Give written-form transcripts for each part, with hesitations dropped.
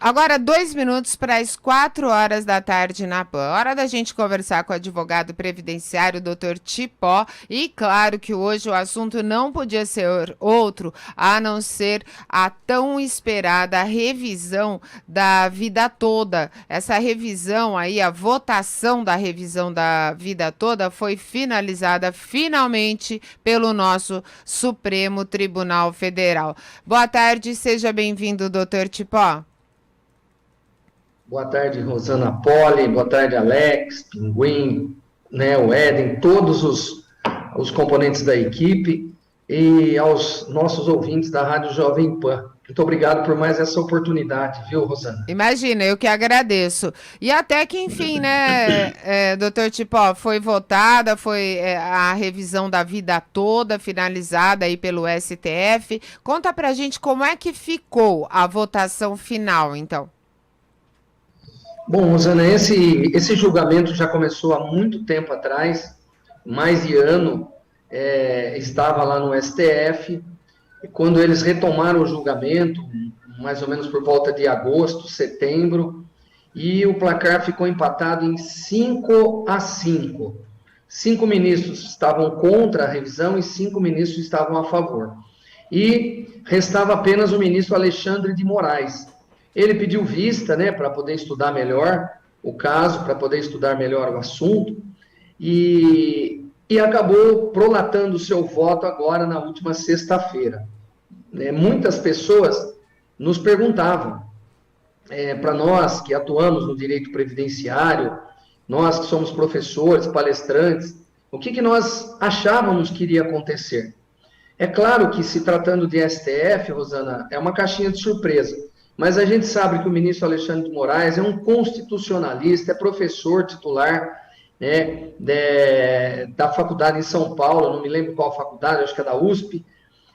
Agora, 2 minutos para as 4 horas da tarde na PAN. Hora da gente conversar com o advogado previdenciário, doutor Tipó. E claro que hoje o assunto não podia ser outro, a não ser a tão esperada revisão da vida toda. Essa revisão aí, a votação da revisão da vida toda foi finalizada finalmente pelo nosso Supremo Tribunal Federal. Boa tarde, seja bem-vindo, doutor Tipó. Boa tarde, Rosana Poli, boa tarde, Alex, Pinguim, né, o Éden, todos os componentes da equipe e aos nossos ouvintes da Rádio Jovem Pan. Muito obrigado por mais essa oportunidade, viu, Rosana? Imagina, eu que agradeço. E até que, enfim, né, doutor Tipó, foi votada, foi a revisão da vida toda, finalizada aí pelo STF. Conta pra gente como é que ficou a votação final, então. Bom, Rosana, esse julgamento já começou há muito tempo atrás, mais de ano, estava lá no STF, e quando eles retomaram o julgamento, mais ou menos por volta de agosto, setembro, e o placar ficou empatado em 5-5. 5 ministros estavam contra a revisão e 5 ministros estavam a favor. E restava apenas o ministro Alexandre de Moraes. Ele pediu vista, né, para poder estudar melhor o caso, para poder estudar melhor o assunto, e acabou prolatando o seu voto agora na última sexta-feira. Muitas pessoas nos perguntavam, para nós que atuamos no direito previdenciário, nós que somos professores, palestrantes, o que nós achávamos que iria acontecer. É claro que, se tratando de STF, Rosana, é uma caixinha de surpresa. Mas a gente sabe que o ministro Alexandre de Moraes é um constitucionalista, é professor titular, né, da faculdade em São Paulo, não me lembro qual faculdade, acho que é da USP,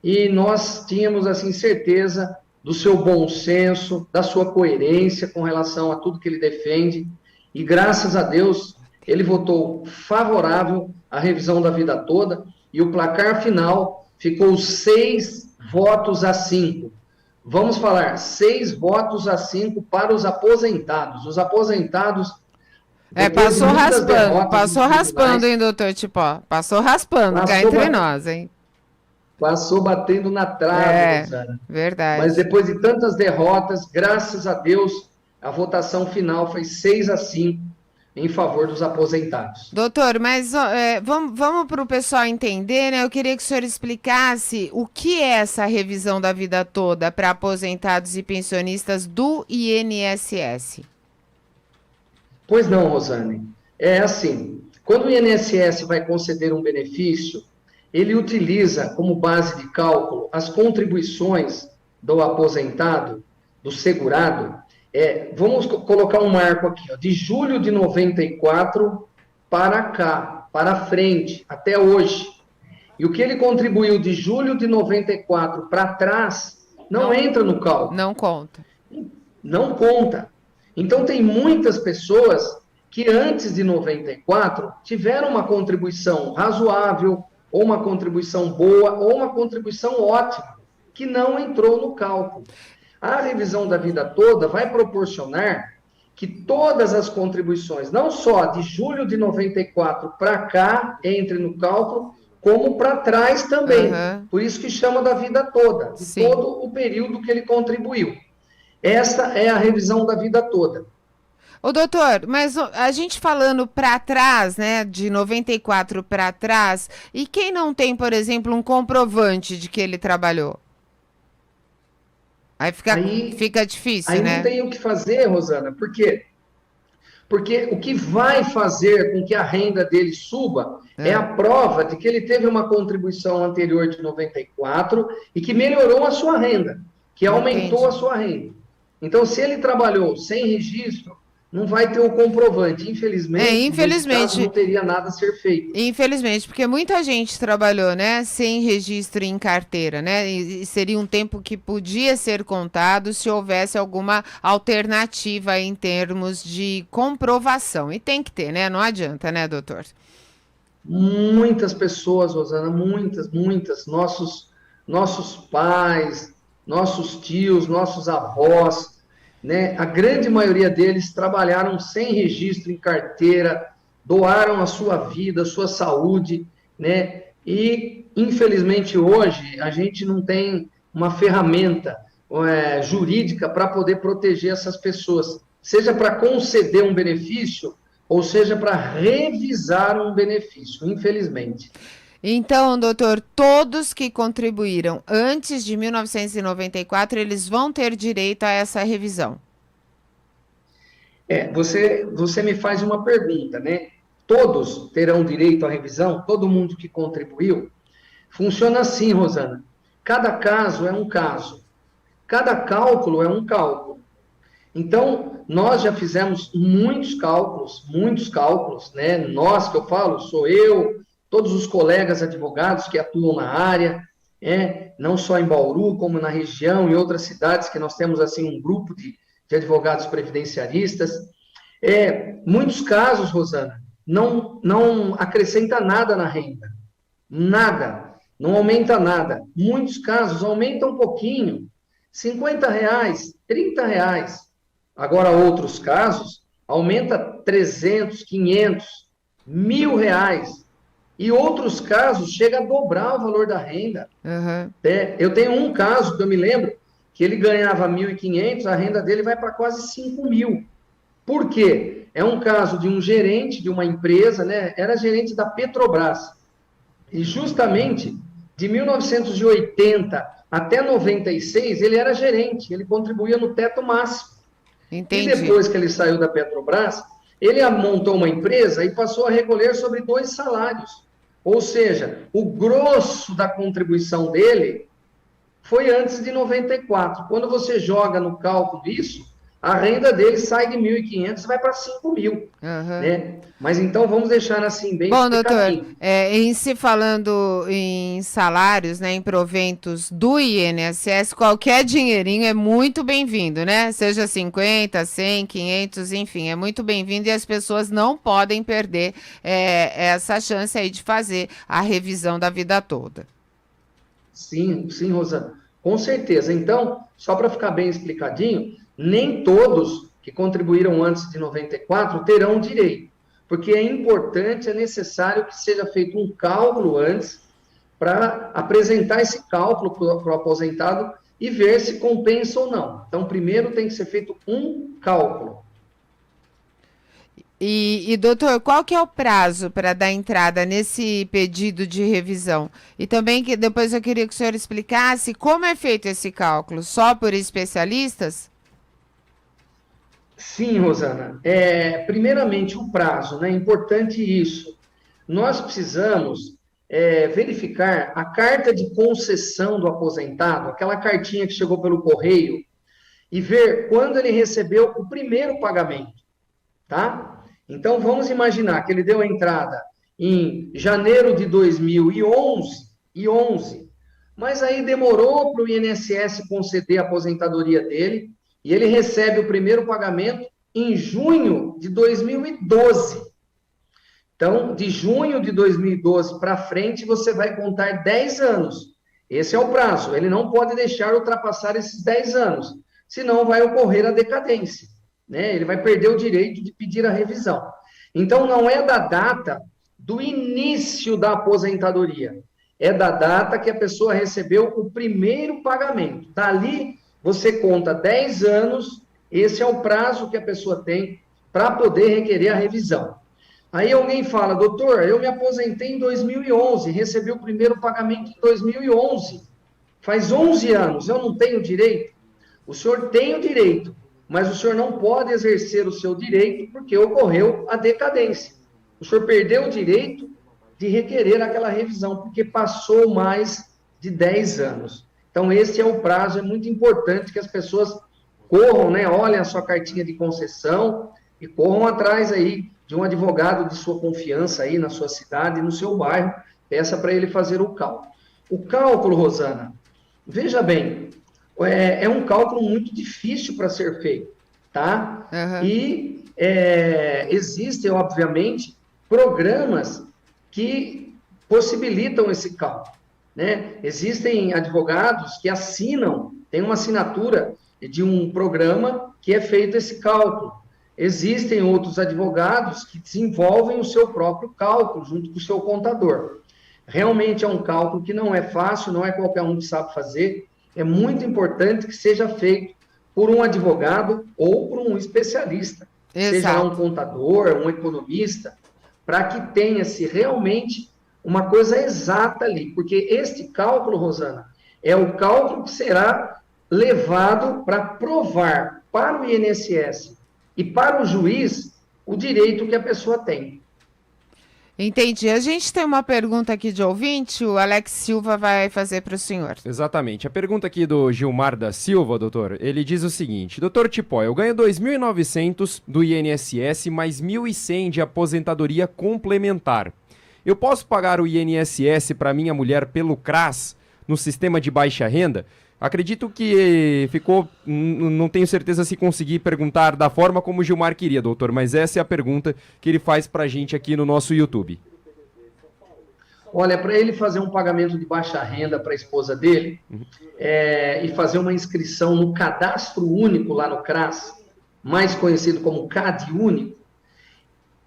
e nós tínhamos, assim, certeza do seu bom senso, da sua coerência com relação a tudo que ele defende, e graças a Deus ele votou favorável à revisão da vida toda, e o placar final ficou 6-5. Vamos falar 6-5 para os aposentados. Os aposentados... Passou raspando, hein, doutor Tipó? Passou raspando, cá entre nós, hein? Passou batendo na trave, Rosana. Verdade. Mas depois de tantas derrotas, graças a Deus, a votação final foi 6-5 em favor dos aposentados. Doutor, mas vamos para o pessoal entender, né? Eu queria que o senhor explicasse o que é essa revisão da vida toda para aposentados e pensionistas do INSS. Pois não, Rosane. É assim, quando o INSS vai conceder um benefício, ele utiliza como base de cálculo as contribuições do aposentado, do segurado. Vamos colocar um marco aqui, ó, de julho de 94 para cá, para frente, até hoje. E o que ele contribuiu de julho de 94 para trás não entra no cálculo. Não conta. Não conta. Então, tem muitas pessoas que antes de 94 tiveram uma contribuição razoável, ou uma contribuição boa, ou uma contribuição ótima, que não entrou no cálculo. A revisão da vida toda vai proporcionar que todas as contribuições, não só de julho de 94 para cá, entre no cálculo, como para trás também. Por isso que chama da vida toda, de todo o período que ele contribuiu. Essa é a revisão da vida toda. Ô, doutor, mas a gente falando para trás, né, de 94 para trás, e quem não tem, por exemplo, um comprovante de que ele trabalhou? Aí fica difícil, aí né? Aí não tem o que fazer, Rosana, por quê? Porque o que vai fazer com que a renda dele suba é a prova de que ele teve uma contribuição anterior de 94 e que melhorou a sua renda, que aumentou a sua renda. Então, se ele trabalhou sem registro, não vai ter o comprovante. Infelizmente, nesse caso, não teria nada a ser feito. Infelizmente, porque muita gente trabalhou, né, sem registro em carteira, né? E seria um tempo que podia ser contado se houvesse alguma alternativa em termos de comprovação. E tem que ter, né? Não adianta, né, doutor? Muitas pessoas, Rosana, muitas, nossos pais, nossos tios, nossos avós, né? A grande maioria deles trabalharam sem registro em carteira, doaram a sua vida, a sua saúde, né? E, infelizmente, hoje, a gente não tem uma ferramenta jurídica para poder proteger essas pessoas, seja para conceder um benefício, ou seja para revisar um benefício, infelizmente. Então, doutor, todos que contribuíram antes de 1994, eles vão ter direito a essa revisão. Você me faz uma pergunta, né? Todos terão direito à revisão? Todo mundo que contribuiu? Funciona assim, Rosana. Cada caso é um caso. Cada cálculo é um cálculo. Então, nós já fizemos muitos cálculos, né? Nós que eu falo, sou eu, todos os colegas advogados que atuam na área, não só em Bauru, como na região e outras cidades que nós temos assim um grupo de advogados previdenciaristas. Muitos casos, Rosana, não acrescenta nada na renda, nada, não aumenta nada. Muitos casos aumentam um pouquinho, R$ 50, R$ 30. Agora, outros casos, aumenta 300, 500, R$ 1.000. E outros casos, chega a dobrar o valor da renda. Uhum. Eu tenho um caso que eu me lembro, que ele ganhava 1.500, a renda dele vai para quase 5.000. Por quê? É um caso de um gerente de uma empresa, né? Era gerente da Petrobras. E justamente, de 1980 até 96, ele era gerente, ele contribuía no teto máximo. Entendi. E depois que ele saiu da Petrobras, ele montou uma empresa e passou a recolher sobre 2 salários. Ou seja, o grosso da contribuição dele foi antes de 94. Quando você joga no cálculo isso, a renda dele sai de 1.500 e vai para 5.000. Uhum. Né? Mas então vamos deixar assim bem Bom, doutor, explicadinho. em se falando em salários, né, em proventos do INSS, qualquer dinheirinho é muito bem-vindo, né? Seja 50, 100, 500, enfim, é muito bem-vindo e as pessoas não podem perder essa chance aí de fazer a revisão da vida toda. Sim, sim, Rosana, com certeza. Então, só para ficar bem explicadinho, nem todos que contribuíram antes de 94 terão direito, porque é importante, é necessário que seja feito um cálculo antes para apresentar esse cálculo para o aposentado e ver se compensa ou não. Então, primeiro tem que ser feito um cálculo. Doutor, qual que é o prazo para dar entrada nesse pedido de revisão? E também que depois eu queria que o senhor explicasse como é feito esse cálculo, só por especialistas? Sim, Rosana. Primeiramente, o prazo, né? É importante isso. Nós precisamos verificar a carta de concessão do aposentado, aquela cartinha que chegou pelo correio, e ver quando ele recebeu o primeiro pagamento, tá? Então, vamos imaginar que ele deu a entrada em janeiro de 2011, mas aí demorou para o INSS conceder a aposentadoria dele, e ele recebe o primeiro pagamento em junho de 2012. Então, de junho de 2012 para frente, você vai contar 10 anos. Esse é o prazo. Ele não pode deixar ultrapassar esses 10 anos, senão vai ocorrer a decadência. Né? Ele vai perder o direito de pedir a revisão. Então, não é da data do início da aposentadoria, é da data que a pessoa recebeu o primeiro pagamento. Dali, você conta 10 anos, esse é o prazo que a pessoa tem para poder requerer a revisão. Aí alguém fala, doutor, eu me aposentei em 2011, recebi o primeiro pagamento em 2011, faz 11 anos, eu não tenho direito? O senhor tem o direito, mas o senhor não pode exercer o seu direito porque ocorreu a decadência. O senhor perdeu o direito de requerer aquela revisão, porque passou mais de 10 anos. Então, esse é o prazo, é muito importante que as pessoas corram, né, olhem a sua cartinha de concessão e corram atrás aí de um advogado de sua confiança aí na sua cidade, no seu bairro, peça para ele fazer o cálculo. O cálculo, Rosana, veja bem, é um cálculo muito difícil para ser feito, tá? Uhum. E existem, obviamente, programas que possibilitam esse cálculo, né? Existem advogados que assinam, tem uma assinatura de um programa que é feito esse cálculo. Existem outros advogados que desenvolvem o seu próprio cálculo junto com o seu contador. Realmente é um cálculo que não é fácil, não é qualquer um que sabe fazer. É muito importante que seja feito por um advogado ou por um especialista, seja lá um contador, um economista, para que tenha-se realmente uma coisa exata ali. Porque este cálculo, Rosana, é o cálculo que será levado para provar para o INSS e para o juiz o direito que a pessoa tem. Entendi. A gente tem uma pergunta aqui de ouvinte, o Alex Silva vai fazer para o senhor. Exatamente. A pergunta aqui do Gilmar da Silva, doutor, ele diz o seguinte: doutor Tipó, eu ganho 2.900 do INSS mais 1.100 de aposentadoria complementar. Eu posso pagar o INSS para minha mulher pelo CRAS no sistema de baixa renda? Acredito que ficou, não tenho certeza se consegui perguntar da forma como o Gilmar queria, doutor, mas essa é a pergunta que ele faz para a gente aqui no nosso YouTube. Olha, para ele fazer um pagamento de baixa renda para a esposa dele e fazer uma inscrição no cadastro único lá no CRAS, mais conhecido como CAD único,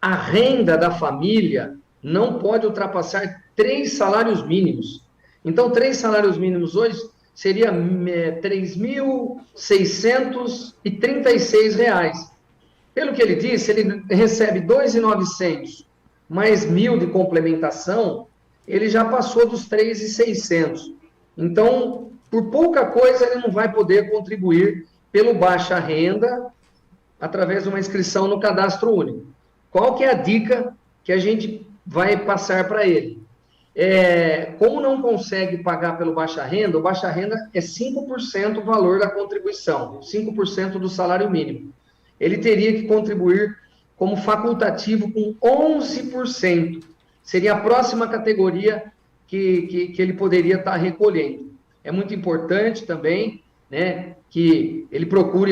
a renda da família não pode ultrapassar 3 salários mínimos. Então, 3 salários mínimos hoje seria R$ 3.636. Pelo que ele disse, ele recebe R$ 2.900 mais 1.000 de complementação, ele já passou dos 3.600. Então, por pouca coisa, ele não vai poder contribuir pelo baixa renda através de uma inscrição no cadastro único. Qual que é a dica que a gente vai passar para ele? Como não consegue pagar pelo baixa renda, o baixa renda é 5% o valor da contribuição, 5% do salário mínimo. Ele teria que contribuir como facultativo com 11%. Seria a próxima categoria que ele poderia estar recolhendo. É muito importante também, né, que ele procure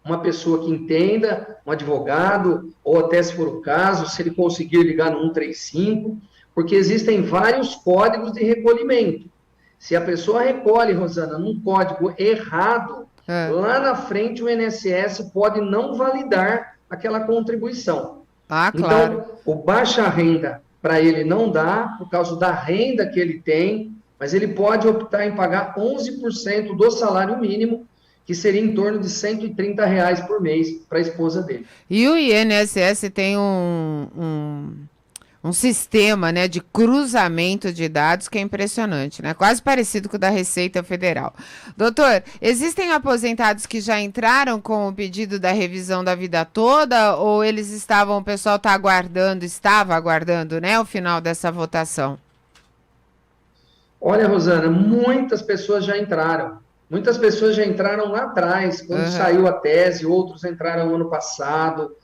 uma pessoa que entenda, um advogado, ou até, se for o caso, se ele conseguir ligar no 135, porque existem vários códigos de recolhimento. Se a pessoa recolhe, Rosana, num código errado, lá na frente o INSS pode não validar aquela contribuição. Claro. Então, o baixa renda para ele não dá, por causa da renda que ele tem, mas ele pode optar em pagar 11% do salário mínimo, que seria em torno de R$ 130 por mês para a esposa dele. E o INSS tem um sistema, né, de cruzamento de dados que é impressionante, né? Quase parecido com o da Receita Federal. Doutor, existem aposentados que já entraram com o pedido da revisão da vida toda ou o pessoal estava aguardando, né, o final dessa votação? Olha, Rosana, muitas pessoas já entraram. Muitas pessoas já entraram lá atrás, quando saiu a tese, outros entraram no ano passado,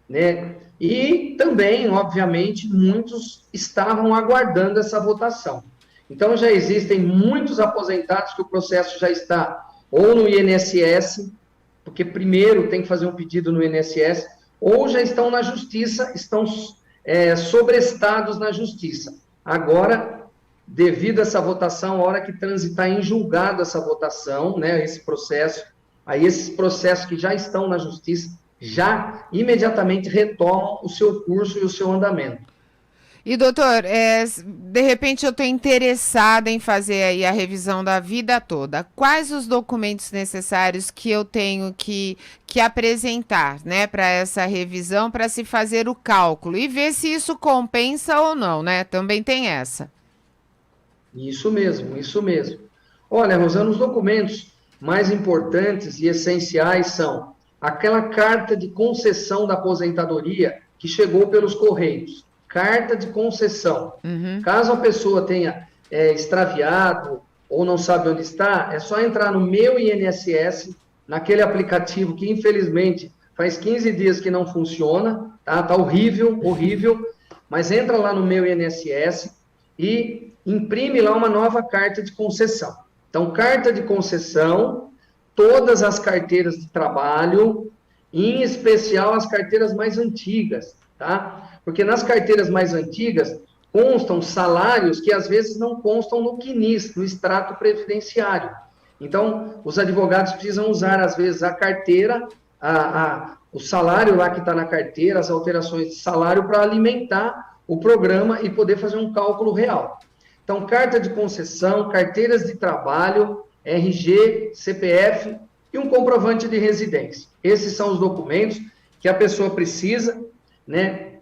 né? E também, obviamente, muitos estavam aguardando essa votação. Então, já existem muitos aposentados que o processo já está ou no INSS, porque primeiro tem que fazer um pedido no INSS, ou já estão na Justiça, estão sobrestados na Justiça. Agora, devido a essa votação, a hora que transitar em julgado essa votação, né, esse processo, aí esses processos que já estão na Justiça, já imediatamente retomam o seu curso e o seu andamento. E, doutor, de repente eu estou interessada em fazer aí a revisão da vida toda. Quais os documentos necessários que eu tenho que apresentar, né, para essa revisão, para se fazer o cálculo e ver se isso compensa ou não, né? Também tem essa. Isso mesmo, isso mesmo. Olha, Rosana, os documentos mais importantes e essenciais são aquela carta de concessão da aposentadoria que chegou pelos Correios. Carta de concessão. Caso a pessoa tenha extraviado ou não sabe onde está, é só entrar no Meu INSS, naquele aplicativo que, infelizmente, faz 15 dias que não funciona, tá? Tá horrível, horrível, mas entra lá no Meu INSS e imprime lá uma nova carta de concessão. Então, carta de concessão, todas as carteiras de trabalho, em especial as carteiras mais antigas, tá? Porque nas carteiras mais antigas constam salários que às vezes não constam no CNIS, no extrato previdenciário. Então, os advogados precisam usar, às vezes, a carteira, o salário lá que está na carteira, as alterações de salário para alimentar o programa e poder fazer um cálculo real. Então, carta de concessão, carteiras de trabalho, RG, CPF e um comprovante de residência. Esses são os documentos que a pessoa precisa, né,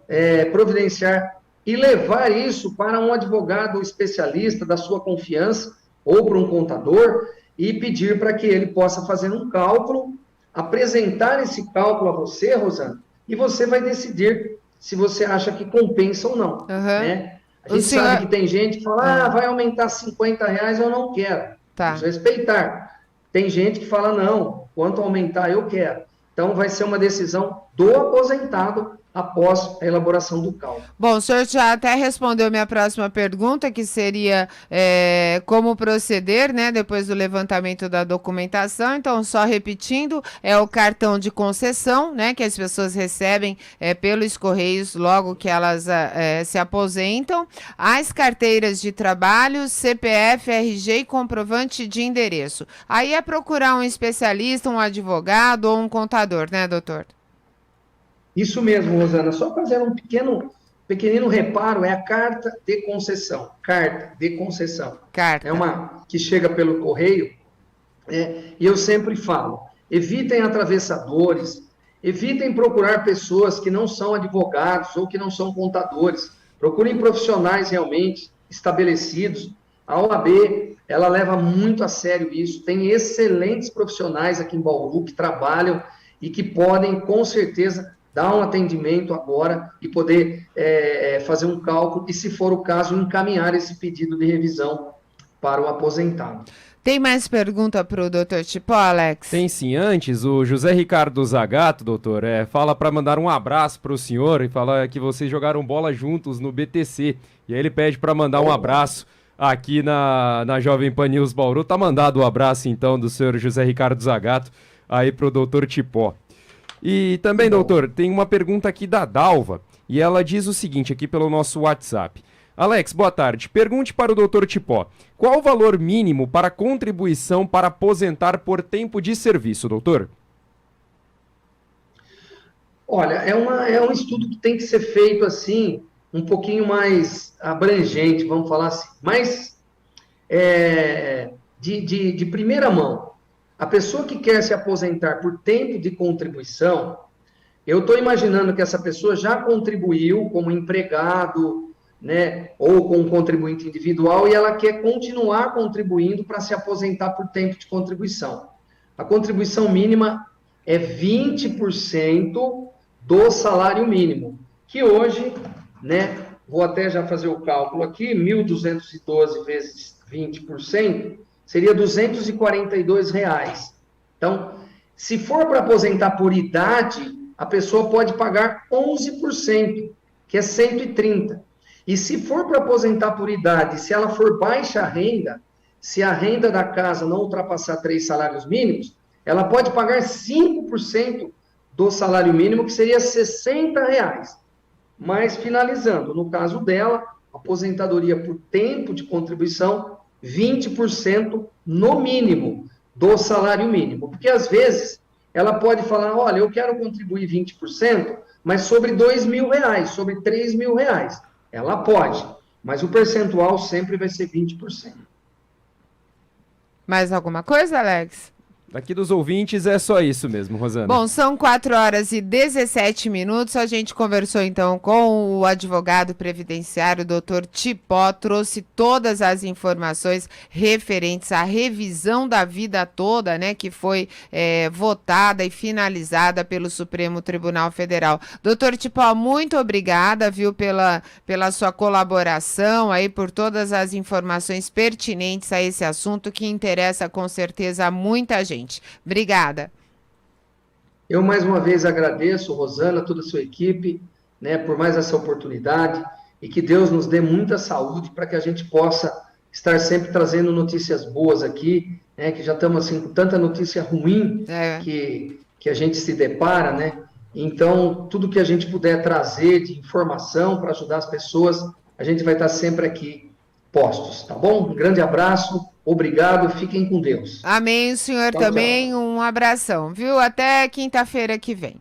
providenciar e levar isso para um advogado especialista da sua confiança ou para um contador e pedir para que ele possa fazer um cálculo, apresentar esse cálculo a você, Rosana, e você vai decidir se você acha que compensa ou não, né? A gente sabe que tem gente que fala, vai aumentar R$50, eu não quero. Vamos respeitar. Tem gente que fala, não, quanto aumentar eu quero. Então, vai ser uma decisão do aposentado após a elaboração do cálculo. Bom, o senhor já até respondeu minha próxima pergunta, que seria como proceder, né, depois do levantamento da documentação. Então, só repetindo, é o cartão de concessão, né, que as pessoas recebem pelos Correios logo que elas se aposentam, as carteiras de trabalho, CPF, RG e comprovante de endereço. Aí é procurar um especialista, um advogado ou um contador, né, doutor? Isso mesmo, Rosana. Só fazer um pequenino reparo, é a carta de concessão. Carta de concessão. Carta. É uma que chega pelo correio, e eu sempre falo, evitem atravessadores, evitem procurar pessoas que não são advogados ou que não são contadores. Procurem profissionais realmente estabelecidos. A OAB, ela leva muito a sério isso. Tem excelentes profissionais aqui em Bauru que trabalham e que podem, com certeza, dar um atendimento agora e poder fazer um cálculo e, se for o caso, encaminhar esse pedido de revisão para o aposentado. Tem mais pergunta para o doutor Cipó, Alex? Tem sim. Antes, o José Ricardo Zagato, doutor, fala para mandar um abraço para o senhor e fala que vocês jogaram bola juntos no BTC. E aí ele pede para mandar um abraço aqui na Jovem Pan News Bauru. Tá mandado o abraço, então, do senhor José Ricardo Zagato aí para o doutor Cipó. E também, doutor, tem uma pergunta aqui da Dalva, e ela diz o seguinte aqui pelo nosso WhatsApp. Alex, boa tarde. Pergunte para o doutor Cipó, qual o valor mínimo para contribuição para aposentar por tempo de serviço, doutor? Olha, é um estudo que tem que ser feito assim, um pouquinho mais abrangente, vamos falar assim, mais de primeira mão. A pessoa que quer se aposentar por tempo de contribuição, eu estou imaginando que essa pessoa já contribuiu como empregado, né, ou como contribuinte individual, e ela quer continuar contribuindo para se aposentar por tempo de contribuição. A contribuição mínima é 20% do salário mínimo, que hoje, né, vou até já fazer o cálculo aqui, 1.212 vezes 20%, seria R$242. Então, se for para aposentar por idade, a pessoa pode pagar 11%, que é 130. E se for para aposentar por idade, se ela for baixa renda, se a renda da casa não ultrapassar 3 salários mínimos, ela pode pagar 5% do salário mínimo, que seria R$60. Mas, finalizando, no caso dela, aposentadoria por tempo de contribuição, 20% no mínimo do salário mínimo. Porque, às vezes, ela pode falar, olha, eu quero contribuir 20%, mas sobre R$2.000, sobre R$3.000. Ela pode, mas o percentual sempre vai ser 20%. Mais alguma coisa, Alex? Daqui dos ouvintes é só isso mesmo, Rosana. Bom, são 4h17. A gente conversou então com o advogado previdenciário, doutor Cipó, trouxe todas as informações referentes à revisão da vida toda, né, que foi votada e finalizada pelo Supremo Tribunal Federal. Doutor Cipó, muito obrigada, viu, pela sua colaboração aí, por todas as informações pertinentes a esse assunto que interessa com certeza a muita gente. Obrigada. Eu, mais uma vez, agradeço, Rosana, toda a sua equipe, né, por mais essa oportunidade, e que Deus nos dê muita saúde para que a gente possa estar sempre trazendo notícias boas aqui, né, que já estamos assim, com tanta notícia ruim que a gente se depara, né? Então, tudo que a gente puder trazer de informação para ajudar as pessoas, a gente vai estar sempre aqui postos, tá bom? Um grande abraço Obrigado, fiquem com Deus. Amém, senhor Tchau, também. Um abração, viu? Até quinta-feira que vem.